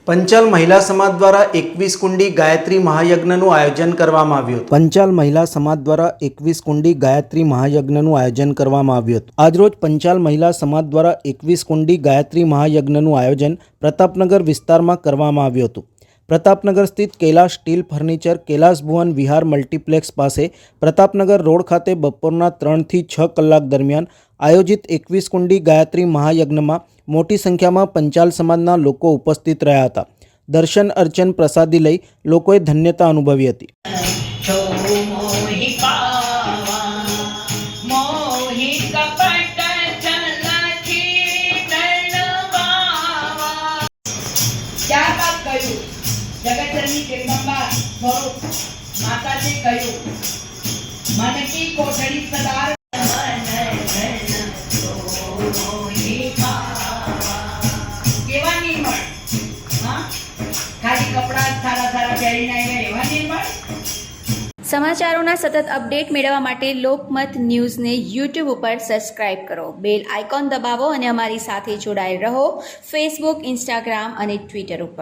પંચાલ મહિલા સમાજ દ્વારા 21 કુંડી ગાયત્રી મહાયજ્ઞનું આયોજન કરવામાં આવ્યું હતું. પંચાલ મહિલા સમાજ દ્વારા 21 કુંડી ગાયત્રી મહાયજ્ઞનું આયોજન કરવામાં આવ્યું હતું. આજરોજ પંચાલ મહિલા સમાજ દ્વારા 21 કુંડી ગાયત્રી મહાયજ્ઞનું આયોજન પ્રતાપનગર વિસ્તારમાં કરવામાં આવ્યું હતું. પ્રતાપનગર સ્થિત કૈલાશ સ્ટીલ ફર્નિચર કૈલાશ ભુવન વિહાર મલ્ટીપ્લેક્સ પાસે પ્રતાપનગર રોડ ખાતે બપોરના 3 થી 6 કલાક દરમિયાન આયોજિત 21 કુંડી ગાયત્રી મહાયજ્ઞમાં મોટી સંખ્યામાં પંચાલ સમાજના લોકો ઉપસ્થિત રહ્યા હતા. દર્શન અર્ચન પ્રસાદી લઈ લોકોએ ધન્યતા અનુભવી હતી. જગતજનની જગદંબા સ્વરૂપ માતાજી કહ્યું મનકી કોઠડી સદાર કેવા નિર્મળ, ખાલી કપડા સારા સારા પહેરીને આવ્યા એવા નિર્મળ. સમાચારોના સતત અપડેટ મેળવવા માટે લોકમત ન્યૂઝને યુટ્યુબ ઉપર સબસ્ક્રાઇબ કરો, બેલ આઇકોન દબાવો અને અમારી સાથે જોડાયેલ રહો ફેસબુક, ઇન્સ્ટાગ્રામ અને ટ્વિટર ઉપર.